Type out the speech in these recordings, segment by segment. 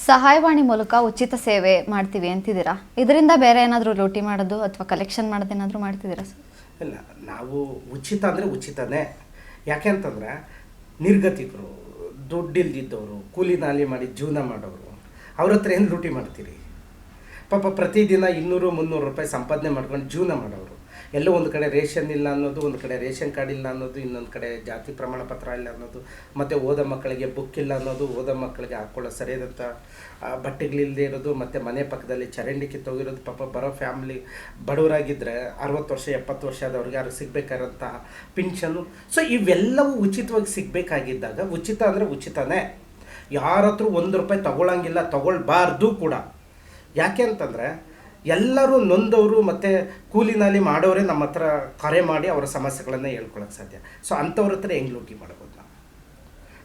ಸಹಾಯವಾಣಿ ಮೂಲಕ ಉಚಿತ ಸೇವೆ ಮಾಡ್ತೀವಿ ಅಂತಿದ್ದೀರಾ. ಇದರಿಂದ ಬೇರೆ ಏನಾದರೂ ಲೂಟಿ ಮಾಡೋದು ಅಥವಾ ಕಲೆಕ್ಷನ್ ಮಾಡೋದು ಏನಾದರೂ ಮಾಡ್ತಿದ್ದೀರಾ ಸರ್? ಇಲ್ಲ, ನಾವು ಉಚಿತ ಅಂದರೆ ಉಚಿತನೇ. ಯಾಕೆ ಅಂತಂದರೆ ನಿರ್ಗತಿಕರು, ದುಡ್ಡಿಲ್ದಿದ್ದವರು, ಕೂಲಿ ನಾಲಿ ಮಾಡಿ ಜೀವನ ಮಾಡೋರು, ಅವ್ರ ಹತ್ರ ಏನು ಲೂಟಿ ಮಾಡ್ತೀರಿ? ಪಾಪ ಪ್ರತಿದಿನ 200-300 ರೂಪಾಯಿ ಸಂಪಾದನೆ ಮಾಡ್ಕೊಂಡು ಜೀವನ ಮಾಡೋರು. ಎಲ್ಲೋ ಒಂದು ಕಡೆ ರೇಷನ್ ಇಲ್ಲ ಅನ್ನೋದು, ಒಂದು ಕಡೆ ರೇಷನ್ ಕಾರ್ಡ್ ಇಲ್ಲ ಅನ್ನೋದು, ಇನ್ನೊಂದು ಕಡೆ ಜಾತಿ ಪ್ರಮಾಣ ಪತ್ರ ಇಲ್ಲ ಅನ್ನೋದು, ಮತ್ತು ಓದೋ ಮಕ್ಕಳಿಗೆ ಬುಕ್ ಇಲ್ಲ ಅನ್ನೋದು, ಓದೋ ಮಕ್ಕಳಿಗೆ ಹಾಕ್ಕೊಳ್ಳೋ ಸರಿಯಾದಂಥ ಬಟ್ಟೆಗಳಿಲ್ಲದೆ ಇರೋದು, ಮತ್ತು ಮನೆ ಪಕ್ಕದಲ್ಲಿ ಚರಂಡಿ ಕಿತ್ತೋಗಿರೋದು. ಪಾಪ ಬರೋ ಫ್ಯಾಮ್ಲಿ ಬಡವರಾಗಿದ್ದರೆ 60 ವರ್ಷ 70 ವರ್ಷ ಆದವ್ರಿಗೆ ಯಾರು ಸಿಗಬೇಕಾದಂತಹ ಪಿನ್ಷನ್ನು. ಸೊ ಇವೆಲ್ಲವೂ ಉಚಿತವಾಗಿ ಸಿಗಬೇಕಾಗಿದ್ದಾಗ ಉಚಿತ ಅಂದರೆ ಉಚಿತನೇ. ಯಾರ ಹತ್ರ 1 ರೂಪಾಯಿ ತೊಗೊಳಂಗಿಲ್ಲ, ತೊಗೊಳ್ಬಾರ್ದು ಕೂಡ. ಯಾಕೆ ಅಂತಂದರೆ ಎಲ್ಲರೂ ನೊಂದವರು ಮತ್ತು ಕೂಲಿನಲ್ಲಿ ಮಾಡೋರೇ ನಮ್ಮ ಹತ್ರ ಕರೆ ಮಾಡಿ ಅವರ ಸಮಸ್ಯೆಗಳನ್ನು ಹೇಳ್ಕೊಳಕ್ಕೆ ಸಾಧ್ಯ. ಸೊ ಅಂಥವ್ರ ಹತ್ರ ಹೆಂಗೆ ಲೂಟಿ ಮಾಡ್ಬೋದು ನಾವು?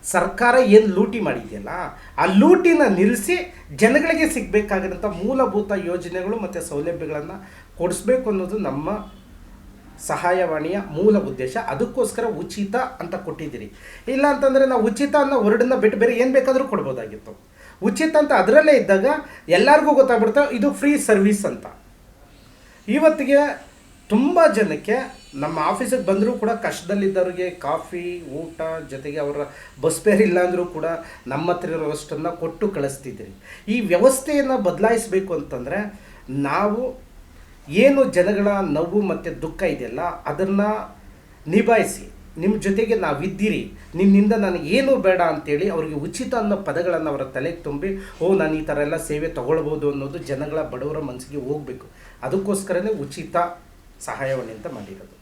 ಸರ್ಕಾರ ಏನು ಲೂಟಿ ಮಾಡಿದೆಯಲ್ಲ, ಆ ಲೂಟಿನ ನಿಲ್ಲಿಸಿ ಜನಗಳಿಗೆ ಸಿಗಬೇಕಾಗಿರೋಂಥ ಮೂಲಭೂತ ಯೋಜನೆಗಳು ಮತ್ತು ಸೌಲಭ್ಯಗಳನ್ನು ಕೊಡಿಸ್ಬೇಕು ಅನ್ನೋದು ನಮ್ಮ ಸಹಾಯವಾಣಿಯ ಮೂಲ ಉದ್ದೇಶ. ಅದಕ್ಕೋಸ್ಕರ ಉಚಿತ ಅಂತ ಕೊಟ್ಟಿದ್ದೀರಿ. ಇಲ್ಲ ಅಂತಂದರೆ ನಾವು ಉಚಿತ ಅನ್ನೋ ವರ್ಡನ್ನ ಬಿಟ್ಟು ಬೇರೆ ಏನು ಬೇಕಾದರೂ ಕೊಡ್ಬೋದಾಗಿತ್ತು. ಉಚಿತ ಅಂತ ಅದರಲ್ಲೇ ಇದ್ದಾಗ ಎಲ್ಲರಿಗೂ ಗೊತ್ತಾಗ್ಬಿಡ್ತಾ ಇದು ಫ್ರೀ ಸರ್ವಿಸ್ ಅಂತ. ಇವತ್ತಿಗೆ ತುಂಬ ಜನಕ್ಕೆ ನಮ್ಮ ಆಫೀಸಿಗೆ ಬಂದರೂ ಕೂಡ ಕಷ್ಟದಲ್ಲಿದ್ದವ್ರಿಗೆ ಕಾಫಿ, ಊಟ, ಜೊತೆಗೆ ಅವರ ಬಸ್ ಫೇರ್ ಇಲ್ಲ ಅಂದರೂ ಕೂಡ ನಮ್ಮ ಹತ್ರ ಇರೋಷ್ಟನ್ನು ಕೊಟ್ಟು ಕಳಿಸ್ತಿದ್ದೀರಿ. ಈ ವ್ಯವಸ್ಥೆಯನ್ನು ಬದಲಾಯಿಸಬೇಕು ಅಂತಂದರೆ ನಾವು ಏನು ಜನಗಳ ನೋವು ಮತ್ತು ದುಃಖ ಇದೆಯಲ್ಲ ಅದನ್ನು ನಿಭಾಯಿಸಿ, ನಿಮ್ಮ ಜೊತೆಗೆ ನಾವಿದ್ದೀರಿ, ನಿನ್ನಿಂದ ನನಗೆ ಏನೂ ಬೇಡ ಅಂತೇಳಿ ಅವ್ರಿಗೆ ಉಚಿತ ಅನ್ನೋ ಪದಗಳನ್ನು ಅವರ ತಲೆಗೆ ತುಂಬಿ ನಾನು ಈ ಥರ ಎಲ್ಲ ಸೇವೆ ತೊಗೊಳ್ಬೋದು ಅನ್ನೋದು ಜನಗಳ ಬಡವರ ಮನಸ್ಸಿಗೆ ಹೋಗಬೇಕು. ಅದಕ್ಕೋಸ್ಕರನೇ ಉಚಿತ ಸಹಾಯವಾಣಿ ಅಂತ ಮಾಡಿರೋದು.